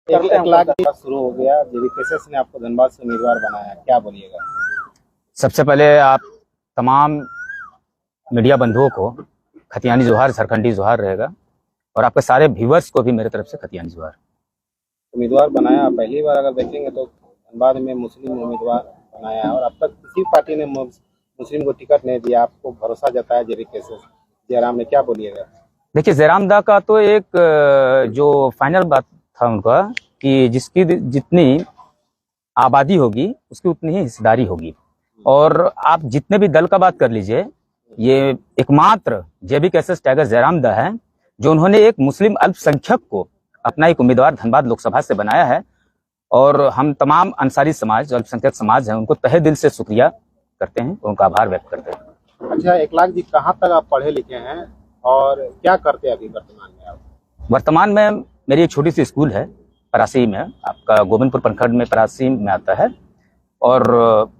एक लाख शुरू हो गया, जेबीकेएसएस ने आपको धनबाद से उम्मीदवार बनाया, क्या बोलिएगा? सबसे पहले आप तमाम मीडिया बंधुओं को खतियानी जोहार, सरखंडी जोहार रहेगा, और आपके सारे व्यूअर्स को भी मेरे तरफ से खतियानी जोहार। उम्मीदवार बनाया पहली बार, अगर देखेंगे तो धनबाद में मुस्लिम उम्मीदवार बनाया है और अब तक किसी पार्टी ने मुस्लिम को टिकट नहीं दिया। आपको भरोसा जताया जेबीकेएसएस जयराम ने, क्या बोलिएगा? देखिए, जयराम दा का तो एक जो फाइनल बात था उनका कि जिसकी जितनी आबादी होगी उसकी उतनी ही हिस्सेदारी होगी, और आप जितने भी दल का बात कर लीजिए, ये एकमात्र जेबीकेएसएस टाइगर जयराम दा है जो उन्होंने एक मुस्लिम अल्पसंख्यक को अपना एक उम्मीदवार धनबाद लोकसभा से बनाया है। और हम तमाम अंसारी समाज, जो अल्पसंख्यक समाज है, उनको तहे दिल से शुक्रिया करते हैं, उनका आभार व्यक्त करते हैं। अच्छा, एक लाख जी, कहाँ तक आप पढ़े लिखे हैं और क्या करते हैं अभी वर्तमान में आप? वर्तमान में मेरी एक छोटी सी स्कूल है परासी में, आपका गोविंदपुर प्रखंड में परासी में आता है। और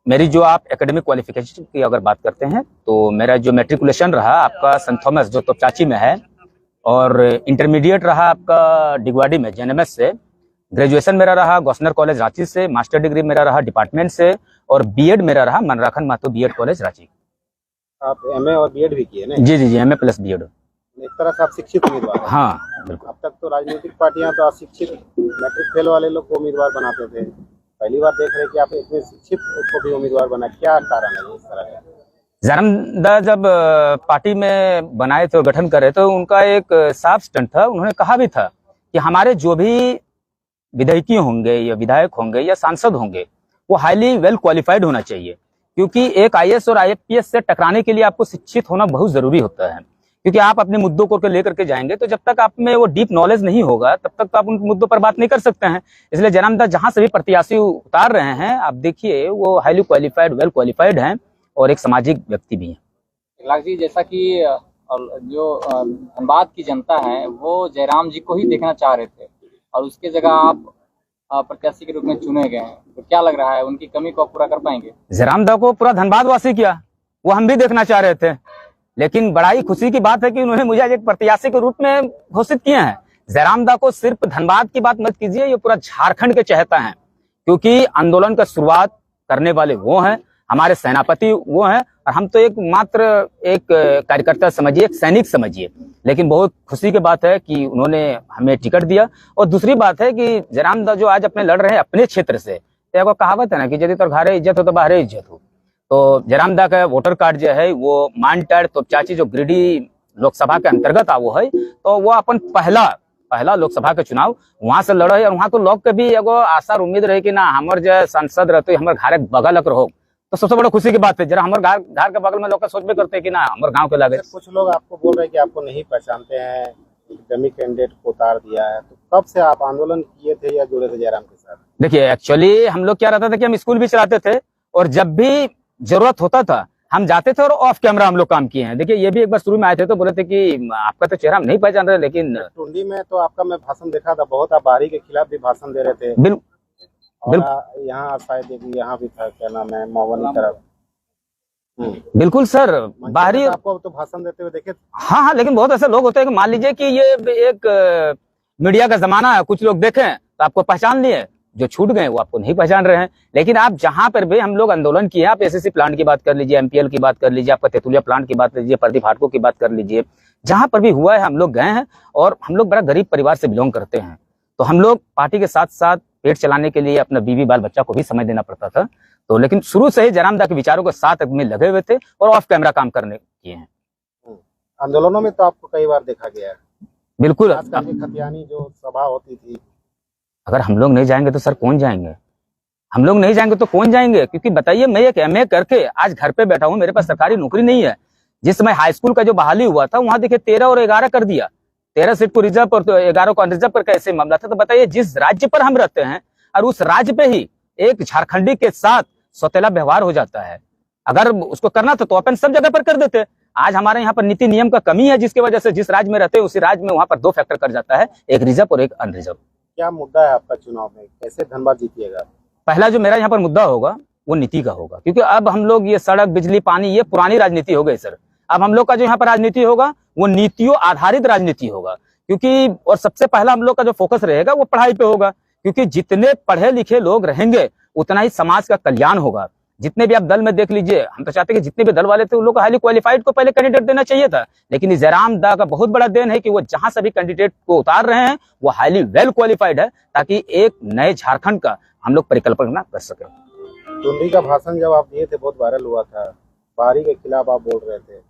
मेरी जो आप एकेडमिक क्वालिफिकेशन की अगर बात करते हैं तो मेरा जो मैट्रिकुलेशन रहा आपका सेंट थॉमस जो तोपचाची में है, और इंटरमीडिएट रहा आपका डिगवाड़ी में जेएनएमएस से, ग्रेजुएशन मेरा रहा गौसनर कॉलेज रांची से, मास्टर डिग्री मेरा रहा डिपार्टमेंट से, और बीएड मेरा रहा मनराखन महतो बीएड कॉलेज रांची। आप एमए और बीएड भी किए ना? जी, एमए प्लस बीएड। एक तरह से आप शिक्षित उम्मीदवार हैं। हाँ बिल्कुल। अब तक तो राजनीतिक पार्टियां तो अशिक्षित मैट्रिक फेल वाले लोग को उम्मीदवार बनाते थे, पहली बार देख रहे हैं कि आप इतने शिक्षित को भी उम्मीदवार बना, क्या कारण है इस तरह का? जयराम दा जब पार्टी में बनाए थे और गठन करे तो उनका एक साफ स्टैंड था। उन्होंने कहा भी था कि हमारे जो भी विधायकी होंगे या विधायक होंगे या सांसद होंगे वो हाईली वेल क्वालिफाइड होना चाहिए, क्योंकि एक आईएएस और आईपीएस से टकराने के लिए आपको शिक्षित होना बहुत जरूरी होता है। क्योंकि आप अपने मुद्दों को लेकर के जाएंगे तो जब तक आप में वो डीप नॉलेज नहीं होगा तब तक तो आप उन मुद्दों पर बात नहीं कर सकते हैं। इसलिए जयराम दा जहां से भी प्रत्याशी उतार रहे हैं, आप देखिए वो हाईली क्वालिफाइड, वेल क्वालिफाइड हैं और एक सामाजिक व्यक्ति भी हैं। लाख जी, जैसा कि जो धनबाद की जनता है वो जयराम जी को ही देखना चाह रहे थे और उसके जगह आप प्रत्याशी के रूप में चुने गए हैं, तो क्या लग रहा है उनकी कमी को पूरा कर पाएंगे? जयराम दा को पूरा धनबाद वासी किया, वो हम भी देखना चाह रहे थे, लेकिन बड़ा ही खुशी की बात है कि उन्होंने मुझे एक प्रत्याशी के रूप में घोषित किए हैं। जयराम दा को सिर्फ धनबाद की बात मत कीजिए, ये पूरा झारखंड के चहेता हैं, क्योंकि आंदोलन का शुरुआत करने वाले वो हैं, हमारे सेनापति वो हैं, और हम तो एक मात्र एक कार्यकर्ता समझिए, एक सैनिक समझिए। लेकिन बहुत खुशी की बात है कि उन्होंने हमें टिकट दिया। और दूसरी बात है कि जयराम दा जो आज अपने लड़ रहे हैं अपने क्षेत्र से, तो कहावत है ना कि यदि तो घरे इज्जत हो तो बाहरे इज्जत हो। तो जयराम दा का वोटर कार्ड जो है वो मानटाड़ तोपचाची जो गिरिडीह लोकसभा के अंतर्गत आवो है, तो वो अपन पहला लोकसभा के चुनाव वहां से लड़े है। और वहां तो लोग के भी एगो आशा उम्मीद रहे कि ना हमारे जो सांसद रहते हमारे घर बगल रहो, तो सबसे बड़ा खुशी की बात है। जरा हमारे घर के बगल में लोग सोच भी करते हैं कि ना हमारे गांव के लगे। कुछ लोग आपको बोल रहे हैं कि आपको नहीं पहचानते हैं, डमी कैंडिडेट को उतार दिया है, तो कब से आप आंदोलन किए थे या जुड़े थे जयराम के साथ? देखिए, एक्चुअली हम लोग क्या रहता था कि हम स्कूल भी चलाते थे और जब भी जरूरत होता था हम जाते थे और ऑफ कैमरा हम लोग काम किए हैं। देखिए, ये भी एक बार शुरू में आए थे तो बोले थे कि आपका तो चेहरा हम नहीं पहचान रहे, लेकिन टुंडी में तो आपका मैं भाषण देखा था, बहुत आप बाहरी के खिलाफ भी भाषण दे रहे थे। बिल्कुल यहाँ शायद यहाँ भी था, क्या नाम है, मवनी तरफ। बिल्कुल सर, बाहरी आपको तो भाषण देते हुए देखे। हाँ, लेकिन बहुत ऐसे लोग होते हैं कि मान लीजिए कि ये एक मीडिया का जमाना है, कुछ लोग देखें तो आपको पहचान लिए, जो छूट गए वो आपको नहीं पहचान रहे हैं। लेकिन आप जहां पर भी हम लोग आंदोलन किए, आप एसएससी प्लांट की बात कर लीजिए, एमपीएल की बात कर लीजिए, आपका तेतुलिया प्लांट की बात लीजिए, प्रदीप हाटको की बात कर लीजिए, जहां पर भी हुआ है हम लोग गए हैं। और हम लोग बड़ा गरीब परिवार से बिलोंग करते हैं, तो हम लोग पार्टी के साथ साथ पेट चलाने के लिए अपना बीवी बाल बच्चा को भी समय देना पड़ता था। तो लेकिन शुरू से ही जयराम दा के विचारों के साथ में लगे हुए थे और ऑफ कैमरा काम करने किए हैं। आंदोलनों में तो आपको कई बार देखा गया है। बिल्कुल, खतियानी जो सभा होती थी, अगर हम लोग नहीं जाएंगे तो सर कौन जाएंगे? हम लोग नहीं जाएंगे तो कौन जाएंगे? क्योंकि बताइए, मैं एक एमए करके आज घर पे बैठा हूँ, मेरे पास सरकारी नौकरी नहीं है। जिस समय हाई स्कूल का जो बहाली हुआ था वहां देखिए 13 और 11 कर दिया, 13 सीट को रिजर्व और 11 को अनरिजर्व पर कैसे मामला था। तो बताइए, जिस राज्य पर हम रहते हैं और उस राज्य पे ही एक झारखंडी के साथ सौतेला व्यवहार हो जाता है। अगर उसको करना था तो अपन सब जगह पर कर देते। आज हमारे यहाँ पर नीति नियम का कमी है, जिसकी वजह से जिस राज्य में रहते हैं उसी राज्य में वहां पर 2 फैक्टर कर जाता है, एक रिजर्व और एक अनरिजर्व। क्या मुद्दा है आपका चुनाव में, कैसे धनबाद जीतिएगा? पहला जो मेरा यहाँ पर मुद्दा होगा वो नीति का होगा, क्योंकि अब हम लोग ये सड़क, बिजली, पानी, ये पुरानी राजनीति हो गई सर। अब हम लोग का जो यहाँ पर राजनीति होगा वो नीतियों आधारित राजनीति होगा। क्योंकि और सबसे पहला हम लोग का जो फोकस रहेगा वो पढ़ाई पे होगा, क्योंकि जितने पढ़े लिखे लोग रहेंगे उतना ही समाज का कल्याण होगा। जितने भी आप दल में देख लीजिए, हम तो चाहते हैं कि जितने भी दल वाले थे उन लोग को हाईली क्वालिफाइड को पहले कैंडिडेट देना चाहिए था, लेकिन इस जयराम दा का बहुत बड़ा देन है कि वो जहां सभी कैंडिडेट को उतार रहे हैं वो हाईली वेल क्वालिफाइड है, ताकि एक नए झारखंड का हम लोग परिकल्पना कर सके। टुंडी का भाषण जब आप दिए थे बहुत वायरल हुआ था, बाहरी के खिलाफ आप बोल रहे थे।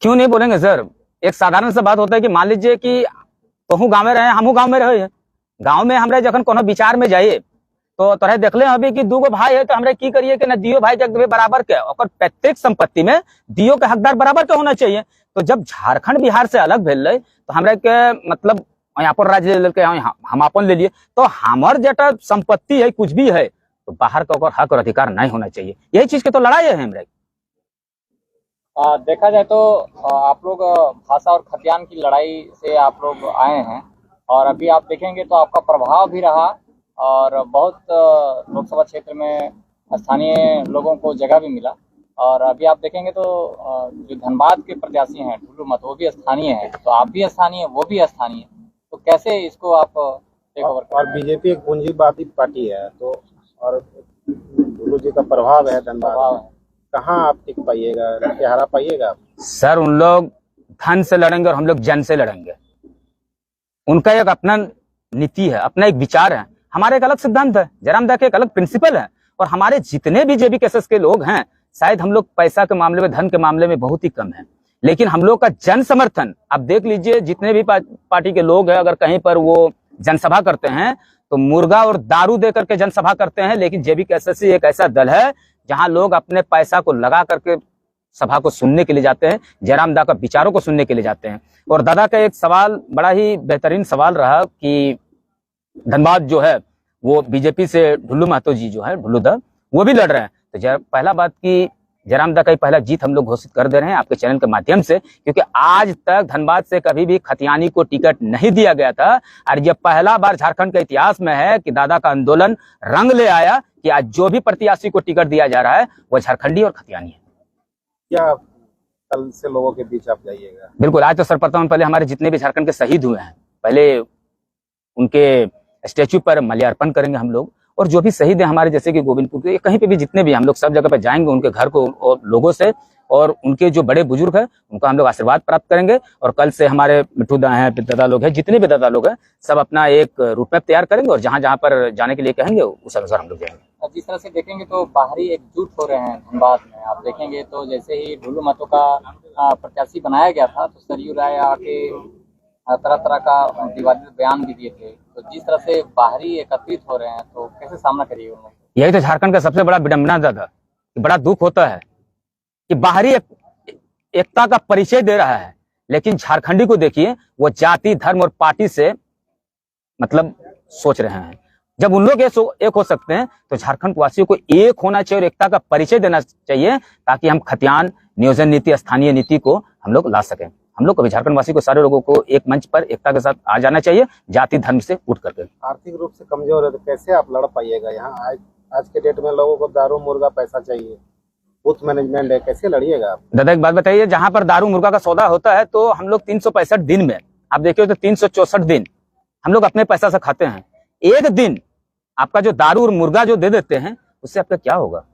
क्यों नहीं बोलेंगे सर? एक साधारण सा बात होता है कि मान लीजिए कि कहूँ गाँव में रहे, हमहू गाँव में रहे, गाँव में हमरे जखन कोनो विचार में जाइए तो तोरे देखले अभी कि दूगो भाई है तो हमरे की करिए कि न दियो भाई जग बराबर के, और प्रत्येक संपत्ति में दियो के हकदार बराबर के होना चाहिए। तो जब झारखंड बिहार से अलग भेल रहे तो हमरे के मतलब यहाँ पर राज्य ले के हम अपन ले लिए, तो हमार जेटा संपत्ति है कुछ भी है तो बाहर का ओकर हक और अधिकार नहीं होना चाहिए। यही चीज के तो लड़ाई है हमरे। देखा जाए तो आप लोग भाषा और खतियान की लड़ाई से आप लोग आए हैं, और अभी आप देखेंगे तो आपका प्रभाव भी रहा और बहुत लोकसभा क्षेत्र में स्थानीय लोगों को जगह भी मिला। और अभी आप देखेंगे तो जो धनबाद के प्रत्याशी हैं ढुल्लू मत, वो भी स्थानीय है, तो आप भी स्थानीय, वो भी स्थानीय, तो कैसे इसको आप टेक ओवर? और बीजेपी एक पूंजीवादी पार्टी है, तो और ढुल्लू जी का प्रभाव है धनबाद में, कहाँ आप टिक पाइएगा, क्या हरा पाइएगा? सर उन लोग धन से लड़ेंगे और हम लोग जन से लड़ेंगे। उनका एक अपना नीति है, अपना एक विचार है, हमारे एक अलग सिद्धांत है, जयराम दा के एक अलग प्रिंसिपल है। और हमारे जितने भी जेबी केसेस के लोग हैं, शायद हम लोग पैसा के मामले में, धन के मामले में बहुत ही कम है, लेकिन हम लोग का जन समर्थन आप देख लीजिए। जितने भी पार्टी के लोग हैं, अगर कहीं पर वो जनसभा करते हैं तो मुर्गा और दारू दे करके जनसभा करते हैं, लेकिन जेबी केसेस एक ऐसा दल है जहां लोग अपने पैसा को लगा करके सभा को सुनने के लिए जाते हैं, जयराम दा का विचारों को सुनने के लिए जाते हैं। और दादा का एक सवाल बड़ा ही बेहतरीन सवाल रहा कि धनबाद जो है वो बीजेपी से ढुल्लू महतो जी जो है, ढुल्लू दा, वो भी लड़ रहे हैं। तो पहला बात की जयराम दा का ही पहला जीत हम लोग घोषित कर दे रहे हैं आपके चैनल के माध्यम से, क्योंकि आज तक धनबाद से कभी भी खतियानी को टिकट नहीं दिया गया था, और ये पहला बार झारखंड के इतिहास में है कि दादा का आंदोलन रंग ले आया कि आज जो भी प्रत्याशी को टिकट दिया जा रहा है वो झारखंडी और खतियानी है। क्या कल से लोगों के बीच आप जाइएगा? बिल्कुल, आज तो सर्वप्रथम पहले हमारे जितने भी झारखंड के शहीद हुए हैं, पहले उनके स्टेच्यू पर माल्यार्पण करेंगे हम लोग, और जो भी शहीद है हमारे जैसे कि गोविंदपुर के, कहीं पे भी जितने भी, हम लोग सब जगह पे जाएंगे उनके घर को और लोगों से, और उनके जो बड़े बुजुर्ग हैं उनका हम लोग आशीर्वाद प्राप्त करेंगे। और कल से हमारे मिट्टू दा हैं, दादा लोग हैं, जितने भी दादा लोग हैं, सब अपना एक रूट मैप तैयार करेंगे और जहां जहां पर जाने के लिए कहेंगे उस अनुसार हम लोग जाएंगे। जिस तरह से देखेंगे तो बाहरी एकजुट हो रहे हैं धनबाद में, आप देखेंगे तो जैसे ही ढुल्लू महतो का प्रत्याशी बनाया गया था तो सरयू राय आके तरह तरह का विवादित बयान भी दिए थे। तो जिस तरह से बाहरी एकत्रित हो रहे हैं तो कैसे सामना करिए उन लोग? यही तो झारखंड का सबसे बड़ा विडंबना दादा, बड़ा दुख होता है कि बाहरी एकता का परिचय दे रहा है, लेकिन झारखंडी को देखिए वो जाति, धर्म और पार्टी से मतलब सोच रहे हैं। जब उन लोग एक हो सकते हैं तो झारखंड वासियों को एक होना चाहिए और एकता का परिचय देना चाहिए, ताकि हम खतियान, नियोजन नीति, स्थानीय नीति को हम लोग ला सकें। हम लोग कभी झारखंड वासी को, सारे लोगों को एक मंच पर एकता के साथ आ जाना चाहिए, जाति धर्म से उठ करके। आर्थिक रूप से कमजोर है तो कैसे आप लड़ पाइएगा? यहाँ आज के डेट में लोगों को दारू मुर्गा पैसा चाहिए, बूथ मैनेजमेंट है, कैसे लड़िएगा आप? दादा एक बात बताइए, जहां पर दारू मुर्गा का सौदा होता है तो हम लोग 365 दिन में, आप देखिए तो 364 दिन हम लोग अपने पैसा से खाते हैं। एक दिन आपका जो दारू और मुर्गा जो दे देते हैं उससे आपका क्या होगा?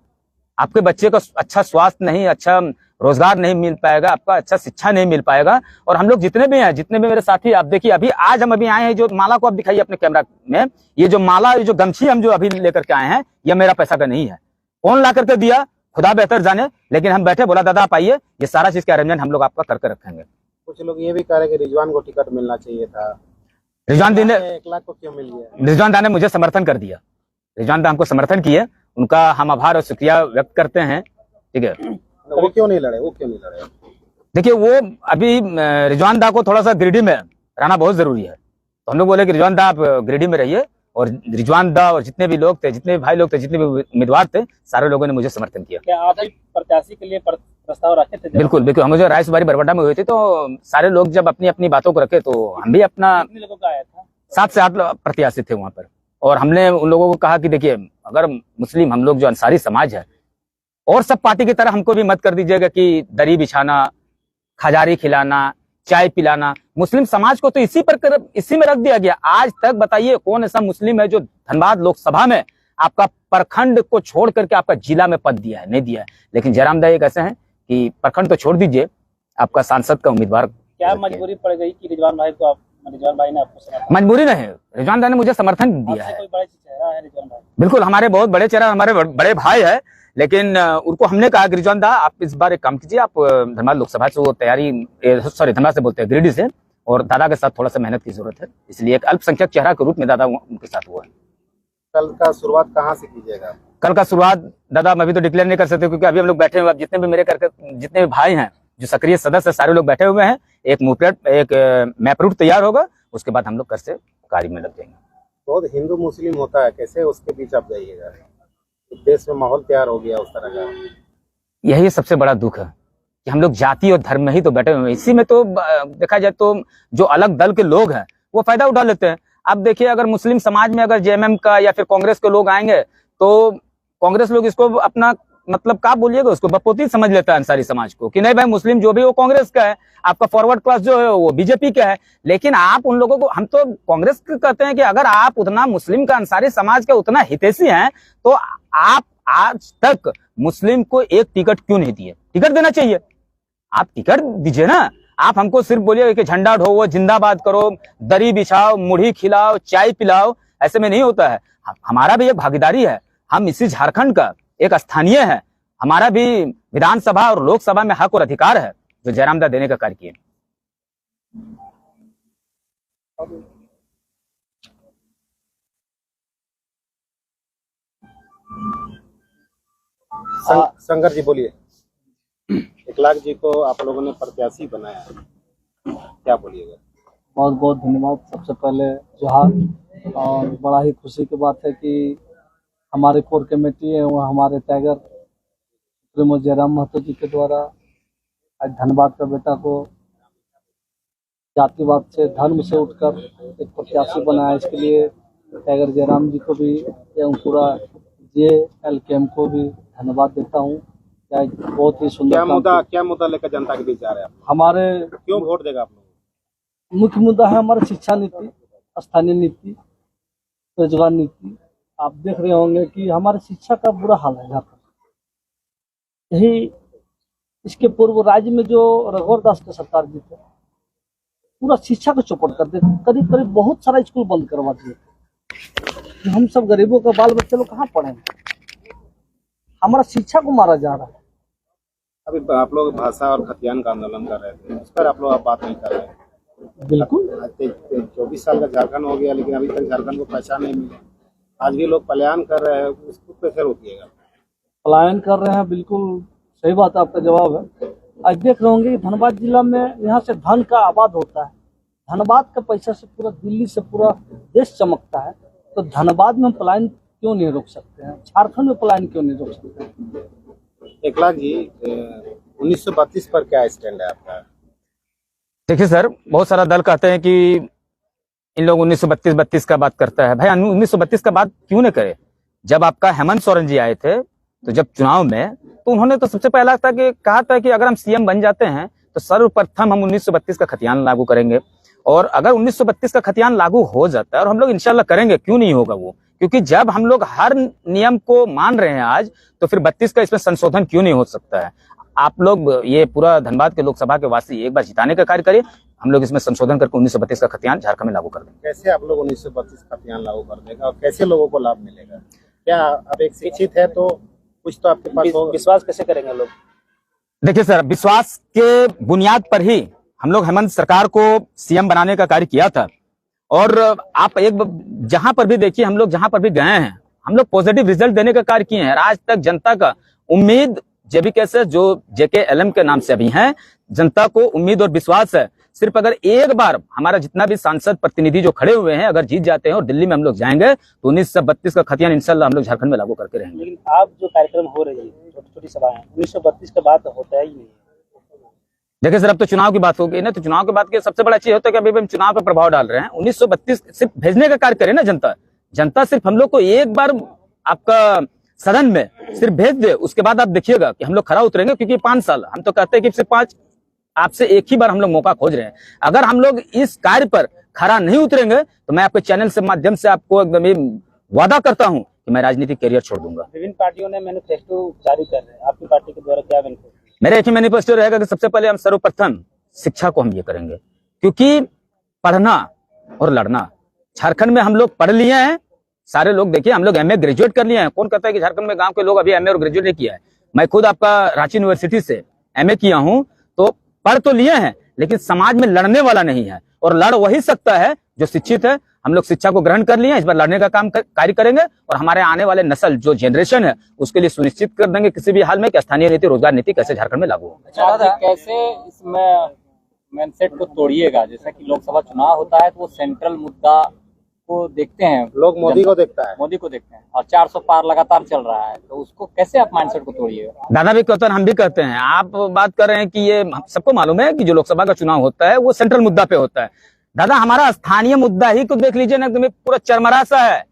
आपके बच्चे को अच्छा स्वास्थ्य नहीं, अच्छा रोजगार नहीं मिल पाएगा, आपका अच्छा शिक्षा नहीं मिल पाएगा। और हम लोग जितने भी हैं, जितने भी मेरे साथी, आप देखिए अभी आज हम अभी आए हैं, जो माला को आप दिखाइए अपने कैमरा में, ये जो माला, ये जो गमछी हम जो अभी लेकर के आए हैं, ये मेरा पैसा का नहीं है। कौन ला करके दिया खुदा बेहतर जाने, लेकिन हम बैठे, बोला दादा आप आइए, ये सारा चीज का अरेंजमेंट हम लोग आपका करके रखेंगे। कुछ लोग ये भी कह रहे कि रिजवान को टिकट मिलना चाहिए था। रिजवान दा ने 1 लाख को क्यों मिल गया? रिजवान दा ने मुझे समर्थन कर दिया, रिजवान दा हमको समर्थन किए, उनका हम आभार और शुक्रिया व्यक्त करते हैं। ठीक है, वो क्यों नहीं लड़े? वो क्यों नहीं लड़े? देखिए वो अभी रिजवान दा को थोड़ा सा गिरिडीह में रहना बहुत जरूरी है, तो हम लोग बोले कि रिजवान दा आप गिरिडीह में रहिए, और रिजवान दा और जितने भी लोग थे, जितने भी भाई लोग थे, जितने भी उम्मीदवार थे, सारे लोगों ने मुझे समर्थन किया। क्या आप प्रत्याशी के लिए प्रस्ताव रखे थे? बिल्कुल बिल्कुल, हम मुझे रायसुबारी बरबड्डा में हुई थी, तो सारे लोग जब अपनी अपनी बातों को रखे तो हम भी अपना, कितने लोगों का आया था? 7 से 8 प्रत्याशी थे वहां पर, और हमने उन लोगों को कहा कि देखिए अगर मुस्लिम, हम लोग जो अंसारी समाज है, और सब पार्टी की तरह हमको भी मत कर दीजिएगा कि दरी बिछाना, खजारी खिलाना, चाय पिलाना। मुस्लिम समाज को तो इसी में रख दिया गया। आज तक बताइए कौन ऐसा मुस्लिम है जो धनबाद लोकसभा में आपका प्रखंड को छोड़ करके आपका जिला में पद दिया है? नहीं दिया है। लेकिन जयराम दा एक ऐसे हैं कि प्रखंड तो छोड़ दीजिए, आपका सांसद का उम्मीदवार। क्या मजबूरी पड़ गई कि रिजवान भाई ने आपको समर्थन? मजबूरी नहीं, रिजवान दा ने मुझे समर्थन दिया है। कोई बड़ा चेहरा है रिजवान भाई? बिल्कुल, हमारे बहुत बड़े चेहरा, हमारे बड़े भाई है। लेकिन उनको हमने कहा कि रिजवान दा आप इस बार एक काम कीजिए, आप धनबाद लोकसभा से वो धनबाद से बोलते हैं गिरिडीह से, और दादा के साथ थोड़ा सा मेहनत की जरूरत है, इसलिए एक अल्पसंख्यक चेहरा के रूप में दादा उनके साथ हुआ है। कल का शुरुआत कहाँ से कीजिएगा? कल का शुरुआत दादा मैं अभी तो डिक्लेयर नहीं कर सकते, क्योंकि अभी हम लोग बैठे हुए, अब जितने भी मेरे जितने भी भाई हैं जो सक्रिय सदस्य सारे लोग बैठे हुए हैं, एक मैप रूट तैयार होगा, उसके बाद हम लोग कर से कार्य में लग जाएंगे। बहुत हिंदू मुस्लिम होता है, कैसे उसके बीच आप जाइएगा? देश में माहौल तैयार हो गया उस तरह का। यही सबसे बड़ा दुख है कि हम लोग जाति और धर्म में ही तो बैठे हुए हैं। इसी में तो देखा जाए तो जो अलग दल के लोग हैं वो फायदा उठा लेते हैं। अब देखिए, अगर मुस्लिम समाज में अगर जेएमएम का या फिर कांग्रेस के लोग आएंगे तो कांग्रेस लोग इसको अपना मतलब क्या बोलिएगा, उसको बपोती समझ लेता है अंसारी समाज को कि नहीं भाई मुस्लिम जो भी वो कांग्रेस का है, आपका फॉरवर्ड क्लास जो है वो बीजेपी का है। लेकिन आप उन लोगों को, हम तो कांग्रेस कहते हैं कि अगर आप उतना मुस्लिम का अंसारी समाज का उतना हितैषी हैं तो आप आज तक मुस्लिम को एक टिकट क्यों नहीं दिए? टिकट देना चाहिए, आप टिकट दीजिए ना। आप हमको सिर्फ बोलिए कि झंडा ढोवो, जिंदाबाद करो, दरी बिछाओ, मुढ़ी खिलाओ, चाय पिलाओ, ऐसे में नहीं होता है। हमारा भी एक भागीदारी है, हम इसी झारखंड का एक स्थानीय है, हमारा भी विधानसभा और लोकसभा में हक और अधिकार है जो जयराम दा देने का कार्य किए। शंकर जी बोलिए। 1 लाख जी को आप लोगों ने प्रत्याशी बनाया है, क्या बोलिएगा? बहुत बहुत धन्यवाद। सबसे पहले जोहार। और बड़ा ही खुशी की बात है कि हमारे कोर कमेटी है वो हमारे टाइगर सुप्रीमो जयराम महतो जी के द्वारा आज धनबाद का बेटा को जातिवाद से, धर्म से उठकर एक प्रत्याशी बनाया। इसके लिए टाइगर जयराम जी को भी एवं पूरा JLKM को भी धन्यवाद देता हूँ। बहुत ही सुंदर क्या मुद्दा लेकर जनता के बीच जा रहे हैं? हमारे क्यों वोट देगा आप लोग? मुख्य मुद्दा है हमारा शिक्षा नीति, स्थानीय नीति, रोजगार नीति। आप देख रहे होंगे कि हमारे शिक्षा का बुरा हाल है यहाँ पर। यही इसके पूर्व राज्य में जो रघुवर दास के सरकार जी थे, पूरा शिक्षा को चौपट कर देते, करीब करीब बहुत सारा स्कूल बंद करवा दिए। हम सब गरीबों का बाल बच्चे लोग कहाँ पढ़ेंगे? हमारा शिक्षा को मारा जा रहा है। अभी आप लोग भाषा और खतियान का आंदोलन कर रहे थे, उस पर आप लोग बात नहीं कर रहे हैं। बिल्कुल 24 साल का झारखंड हो गया, लेकिन अभी तक झारखंड को पहचान नहीं मिली। आज भी लोग पलायन कर रहे हैं, उसको कैसे रोकिएगा? पलायन कर रहे हैं, बिल्कुल सही बात है, आपका जवाब है। आज देख रहे होंगे धनबाद जिला में यहाँ से धन का आबाद होता है। धनबाद का पैसा से पूरा दिल्ली से पूरा देश चमकता है। तो धनबाद में पलायन क्यों नहीं रोक सकते हैं? झारखंड में पलायन क्यों नहीं रोक सकते हैं? 1 लाख जी, 1932 पर क्या स्टैंड है आपका? देखिए सर, बहुत सारा दल कहते हैं कि इन लोग 1932 का बात करता है। भाई 1932 का बात क्यों न करे? जब आपका हेमंत सोरेन जी आए थे तो जब चुनाव में, तो उन्होंने तो सबसे पहला कहा था कि अगर हम सीएम बन जाते हैं तो सर्वप्रथम हम 1932 का खतियान लागू करेंगे। और अगर 1932 का खतियान लागू हो जाता है, और हम लोग इंशाल्लाह करेंगे, क्यों नहीं होगा वो, क्योंकि जब हम लोग हर नियम को मान रहे हैं आज, तो फिर 32 का इसमें संशोधन क्यों नहीं हो सकता है? आप लोग ये पूरा धनबाद के लोकसभा के वासी एक बार जिताने का कार्य करिए, हम लोग इसमें संशोधन करके 1932 का खतियान झारखंड में लागू कर देंगे। कैसे आप लोग 1932 खतियान लागू कर देगा और कैसे लोगों को लाभ मिलेगा? क्या आप एक शिक्षित है तो कुछ तो आपके पास होगा, विश्वास कैसे करेंगे लोग? देखिए सर, विश्वास के बुनियाद पर ही हम लोग हेमंत सरकार को सीएम बनाने का कार्य किया था। और आप एक जहां पर भी देखिए, हम लोग जहां पर भी गए हैं, हम लोग पॉजिटिव रिजल्ट देने का कार्य किए हैं। आज तक जनता का उम्मीद JBK से, जो JKLM के नाम से अभी हैं, जनता को उम्मीद और विश्वास है। सिर्फ अगर एक बार हमारा जितना भी सांसद प्रतिनिधि जो खड़े हुए हैं अगर जीत जाते हैं और दिल्ली में हम लोग जाएंगे तो 1932 का खतियान इंशाल्लाह हम लोग झारखंड में लागू करके रहेंगे। लेकिन आप जो कार्यक्रम हो रही है, छोटी छोटी सभाएं, 1932 के बाद होता है ही नहीं। देखिए सर, अब तो चुनाव की बात हो गई ना, तो चुनाव के बाद के सबसे बड़ा चीज होता है कि अभी हम चुनाव पर प्रभाव डाल रहे हैं। 1932 सिर्फ भेजने का कार्य करे ना जनता सिर्फ हम लोग को एक बार आपका सदन में सिर्फ भेज दे, उसके बाद आप देखिएगा कि हम लोग खरा उतरेंगे। क्योंकि 5 साल हम तो कहते हैं कि सिर्फ आपसे एक ही बार हम लोग मौका खोज रहे हैं। अगर हम लोग इस कार्य पर खरा नहीं उतरेंगे तो मैं आपके चैनल से माध्यम से आपको एकदम ही वादा करता हूं कि मैं राजनीतिक करियर छोड़ दूंगा। विभिन्न पार्टियों ने मैनिफेस्टो जारी कर रहे हैं, आपकी पार्टी के द्वारा क्या मैनिफेस्टो? मेरा एक ही मैनिफेस्टो रहेगा कि सबसे पहले हम सर्वप्रथम शिक्षा को हम ये करेंगे, क्योंकि पढ़ना और लड़ना, झारखंड में हम लोग पढ़ लिए हैं, सारे लोग देखिए हम लोग एमए ग्रेजुएट कर लिए हैं। कौन कहता है कि झारखंड में गांव के लोग अभी एमए और ग्रेजुएट नहीं किया है? मैं खुद आपका रांची यूनिवर्सिटी से एमए किया हूं, तो पढ़ तो लिए हैं लेकिन समाज में लड़ने वाला नहीं है, और लड़ वही सकता है जो शिक्षित है। हम लोग शिक्षा को ग्रहण कर लिए हैं, इस बार लड़ने का काम कार्य करेंगे और हमारे आने वाले नस्ल जो जनरेशन है उसके लिए सुनिश्चित कर देंगे किसी भी हाल में कि स्थानीय नीति, रोजगार नीति कैसे झारखंड में लागू हो। अच्छा दादा, कैसे इसमें माइंडसेट को तोड़िएगा? जैसा कि लोकसभा चुनाव होता है तो वो सेंट्रल मुद्दा को देखते हैं, लोग मोदी को देखता है, मोदी को देखते हैं, और 400 पार लगातार चल रहा है, तो उसको कैसे आप माइंडसेट को तोड़िएगा? दादा भी कहते हैं, हम भी कहते हैं। आप बात कर रहे हैं कि ये सबको मालूम है कि जो लोकसभा का चुनाव होता है वो सेंट्रल मुद्दा पे होता है। दादा हमारा स्थानीय मुद्दा ही को देख लीजिए ना, एकदम पूरा चरमरा सा है।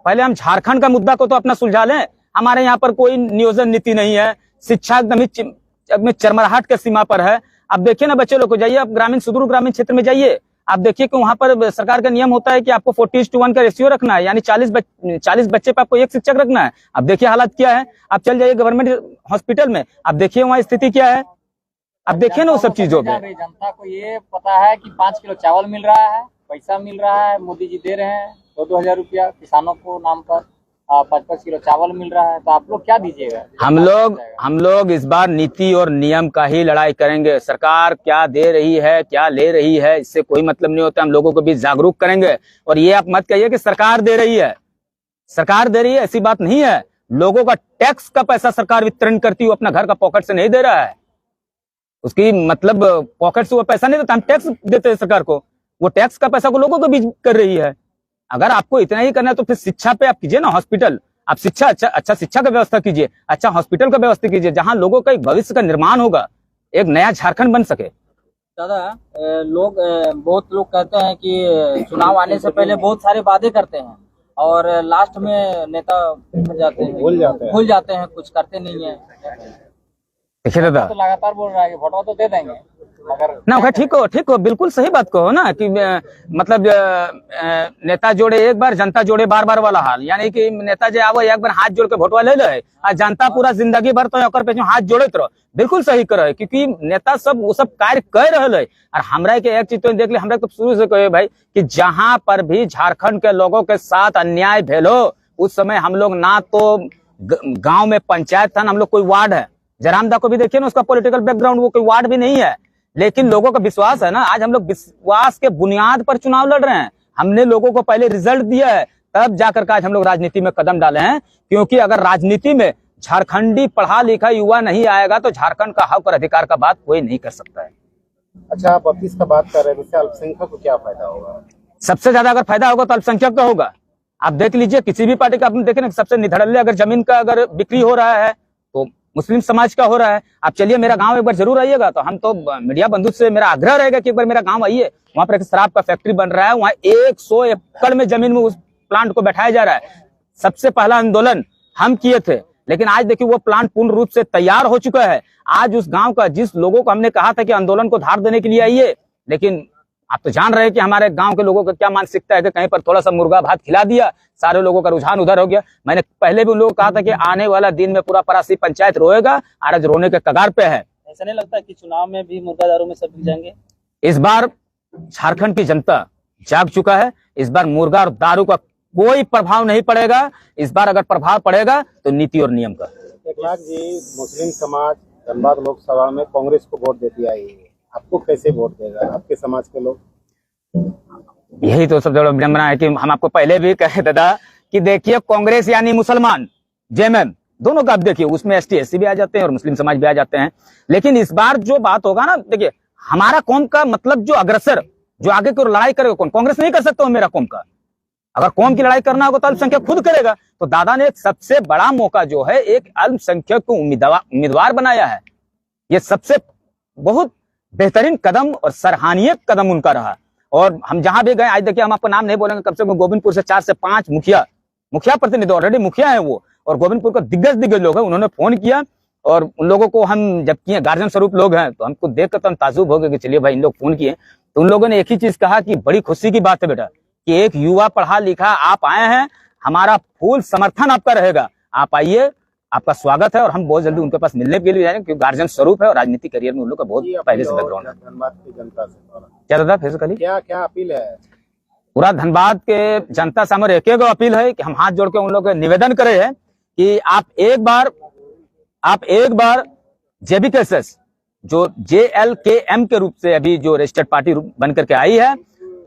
पहले हम झारखंड का मुद्दा को तो अपना सुलझा लें। हमारे यहाँ पर कोई नियोजन नीति नहीं है, शिक्षा एकदम चरमराहट के सीमा पर है। अब देखिए ना, बच्चे लोग को जाइए, आप ग्रामीण सुदूर ग्रामीण क्षेत्र में जाइए, आप देखिए कि वहां पर सरकार का नियम होता है कि आपको 40:1 का रेशियो रखना है, यानी 40 बच्चे पे आपको एक शिक्षक रखना है। अब देखिए हालत क्या है। आप चल जाइए गवर्नमेंट हॉस्पिटल में, अब देखिए वहाँ स्थिति क्या है। अब देखिए ना वो सब चीजों पे। जनता को ये पता है कि 5 किलो चावल मिल रहा है, पैसा मिल रहा है, मोदी जी दे रहे हैं 2-2 हजार रुपया किसानों को नाम पर, 5-5 किलो चावल मिल रहा है, तो आप लोग क्या दीजिएगा? हम लोग इस बार नीति और नियम का ही लड़ाई करेंगे। सरकार क्या दे रही है, क्या ले रही है, इससे कोई मतलब नहीं होता। हम लोगों को भी जागरूक करेंगे। और ये आप मत कहिए कि सरकार दे रही है, सरकार दे रही है, ऐसी बात नहीं है। लोगों का टैक्स का पैसा सरकार वितरण करती है, अपना घर का पॉकेट से नहीं दे रहा है। उसकी मतलब पॉकेट से वो पैसा नहीं देता, हम टैक्स देते हैं सरकार को, वो टैक्स का पैसा को लोगों को भी कर रही है। अगर आपको इतना ही करना है तो फिर शिक्षा पे आप कीजिए ना, हॉस्पिटल, आप शिक्षा अच्छा शिक्षा का व्यवस्था कीजिए, अच्छा हॉस्पिटल का व्यवस्था कीजिए, जहां लोगों का एक भविष्य का निर्माण होगा, एक नया झारखंड बन सके। दादा बहुत लोग कहते हैं कि चुनाव आने से पहले बहुत सारे वादे करते हैं और लास्ट में नेता भूल जाते हैं, कुछ करते नहीं है। देखिए दादा, तो लगातार बोल रहा है कि वोटवा तो दे देंगे अगर ना। ठीक हो, बिल्कुल सही बात कहो ना कि मतलब नेता जोड़े एक बार, जनता जोड़े बार बार वाला हाल, यानी कि नेता जो आवो एक बार हाथ जोड़ के वोटवा ले ले, और जनता पूरा जिंदगी भर तो ओकर पे हाथ जोड़त रहो। बिल्कुल सही करे, क्योंकि नेता सब वो सब कार्य कर रहे है। और हमरा के एक चीज तो देख ली, हमरा तो शुरू से कहे भाई कि जहां पर भी झारखंड के लोगों के साथ अन्याय भेलो, उस समय हम लोग ना तो गाँव में पंचायत था, हम लोग कोई वार्ड है। जयराम दा को भी देखिए ना, उसका पॉलिटिकल बैकग्राउंड, वो कोई वार्ड भी नहीं है, लेकिन लोगों का विश्वास है ना। आज हम लोग विश्वास के बुनियाद पर चुनाव लड़ रहे हैं। हमने लोगों को पहले रिजल्ट दिया है, तब जाकर आज हम लोग राजनीति में कदम डाले हैं। क्योंकि अगर राजनीति में झारखंडी पढ़ा लिखा युवा नहीं आएगा तो झारखंड का हक और अधिकार का बात कोई नहीं कर सकता है। अच्छा, आप 32 का बात कर रहे हैं, इससे अल्पसंख्यक को क्या फायदा होगा? सबसे ज्यादा अगर फायदा होगा तो अल्पसंख्यक का होगा। आप देख लीजिए, किसी भी पार्टी का आपने देखे ना, सबसे निधड़ल्ले अगर जमीन का अगर बिक्री हो रहा है तो मुस्लिम समाज का हो रहा है। आप चलिए मेरा गांव एक बार जरूर आइएगा, तो हम तो मीडिया बंधु से मेरा आग्रह रहेगा कि एक बार मेरा गांव आइए। वहां पर एक शराब का फैक्ट्री बन रहा है, वहां 100 एकड़ में जमीन में उस प्लांट को बैठाया जा रहा है। सबसे पहला आंदोलन हम किए थे, लेकिन आज देखिए वो प्लांट पूर्ण रूप से तैयार हो चुका है। आज उस गांव का, जिस लोगों को हमने कहा था कि आंदोलन को धार देने के लिए आइए, लेकिन आप तो जान रहे हैं कि हमारे गांव के लोगों का क्या मानसिकता है कि कहीं पर थोड़ा सा मुर्गा भात खिला दिया, सारे लोगों का रुझान उधर हो गया। मैंने पहले भी उन लोगों को कहा था कि आने वाला दिन में पूरा परासी पंचायत रोएगा, आज रोने के कगार पे है। ऐसा नहीं लगता कि चुनाव में भी मुर्गा दारू में सब बिक जाएंगे? इस बार झारखंड की जनता जाग चुका है। इस बार मुर्गा और दारू का कोई प्रभाव नहीं पड़ेगा। इस बार अगर प्रभाव पड़ेगा तो नीति और नियम का। एक लाख जी, मुस्लिम समाज धनबाद लोकसभा में कांग्रेस को वोट देती आई है, आपको कैसे वोट देगा आपके समाज के लोग? यही तो सबसे बड़ा विडंबना है कि हम आपको पहले भी कहे दादा कि देखिए, कांग्रेस यानी मुसलमान, जेएमएम दोनों का आप देखिए, उसमें एसटी एससी भी आ जाते हैं और मुस्लिम समाज भी आ जाते हैं। लेकिन इस बार जो बात होगा ना, देखिए हमारा कौम का मतलब जो अग्रसर, जो आगे की ओर लड़ाई करेगा, कौन? कांग्रेस नहीं कर सकता हो मेरा कौम का। अगर कौम की लड़ाई करना होगा तो अल्पसंख्यक खुद करेगा। तो दादा ने एक सबसे बड़ा मौका जो है, एक अल्पसंख्यक को उम्मीदवार बनाया है। ये सबसे बहुत बेहतरीन कदम और सराहनीय कदम उनका रहा। और हम जहां भी गए, आज देखिए हम आपको नाम नहीं बोलेंगे, कम से कम गोविंदपुर से 4 से 5 मुखिया प्रतिनिधि, ऑलरेडी मुखिया है वो, और गोविंदपुर का दिग्गज लोग है, उन्होंने फोन किया और उन लोगों को हम जब किए गार्जियन स्वरूप लोग हैं तो हमको देख कर तो हम ताजुब हो गए कि चलिए भाई इन लोग फोन किए तो उन लोगों ने एक ही चीज कहा कि बड़ी खुशी की बात है बेटा कि एक युवा पढ़ा लिखा आप आए हैं, हमारा फुल समर्थन आपका रहेगा, आप आइए, आपका स्वागत है। और हम बहुत जल्दी उनके पास मिलने के लिए जाएंगे क्योंकि गार्जियन स्वरूप है और राजनीतिक करियर में उन लोग का बहुत पहले से बैकग्राउंड है। धनबाद की जनता से क्या दादा फिर से कहिए, क्या क्या अपील है? पूरा धनबाद के जनता से हमारे एक अपील है कि हम हाथ जोड़ के उन लोगों को निवेदन करे हैं कि आप एक बार जेबीकेएसएस जो JLKM के रूप से अभी जो रजिस्टर्ड पार्टी बन करके आई है,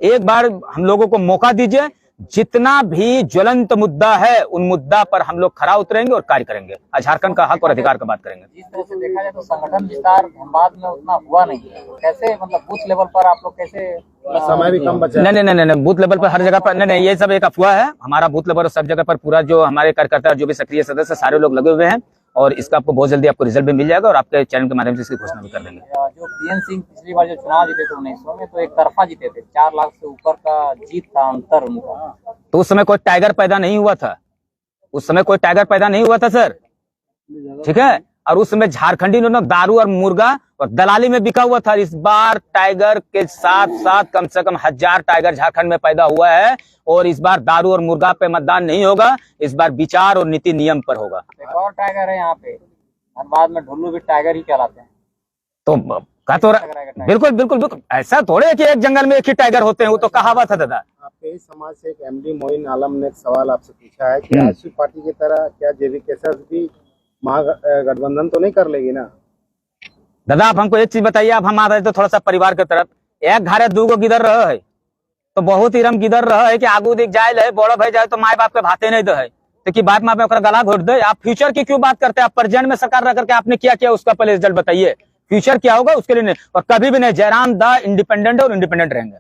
एक बार हम लोगों को मौका दीजिए, जितना भी ज्वलंत मुद्दा है उन मुद्दा पर हम लोग खरा उतरेंगे और कार्य करेंगे, झारखंड का हक और अधिकार का बात करेंगे। जिस तरह से देखा जाए तो संगठन विस्तार धनबाद में उतना हुआ नहीं है, तो कैसे मतलब बूथ लेवल पर आप लोग कैसे समय भी कम बचा है। नहीं, बूथ लेवल पर हर जगह पर नहीं, ये सब एक अफवाह है। हमारा बूथ लेवल सब जगह पर पूरा जो हमारे कार्यकर्ता जो भी सक्रिय सदस्य सारे लोग लगे हुए हैं और इसका आपको बहुत जल्दी आपको रिजल्ट भी मिल जाएगा और आपके चैनल के माध्यम से इसकी घोषणा भी कर देंगे। जो PN सिंह पिछली बार जो चुनाव जीते थे 1900 में तो एक तरफा जीते थे, 4 लाख से ऊपर का जीत था अंतर उनका। तो उस समय कोई टाइगर पैदा नहीं हुआ था, उस समय कोई टाइगर पैदा नहीं हुआ था सर, ठीक है। और उस समय झारखंडी ने दारू और मुर्गा और दलाली में बिका हुआ था। इस बार टाइगर के साथ साथ कम से कम 1000 टाइगर झारखंड में पैदा हुआ है और इस बार दारू और मुर्गा पे मतदान नहीं होगा, इस बार विचार और नीति नियम पर होगा। एक और टाइगर है यहाँ पे धनबाद में, ढुल्लू भी टाइगर ही कहलाते हैं। तो बिल्कुल ऐसा थोड़े है कि एक जंगल में एक ही टाइगर होते हैं, वो तो कहावत है दादा। आपके ही समाज से एक MD मोइन आलम ने एक सवाल आपसे पूछा है कि आजसू पार्टी की तरह क्या JBKSS भी महागठबंधन तो नहीं कर लेगी ना? दादा आप हमको एक चीज बताइए, आप हम आ रहे तो थोड़ा सा परिवार के तरफ, एक घरे 2 गो गिदर रह है तो बहुत ही रम गिदर रह है कि आगू दिख जाए बड़ा भाई जाए तो माए बाप के भाते नहीं दे तो कि बाप माँ पे गला घोट दे। आप फ्यूचर की क्यों बात करते हैं? आप प्रेजेंट में सरकार रह करके आपने क्या किया उसका पहले रिजल्ट बताइए, फ्यूचर क्या होगा उसके लिए नहीं। और कभी भी नहीं, जयराम दा इंडिपेंडेंट और इंडिपेंडेंट रहेंगे।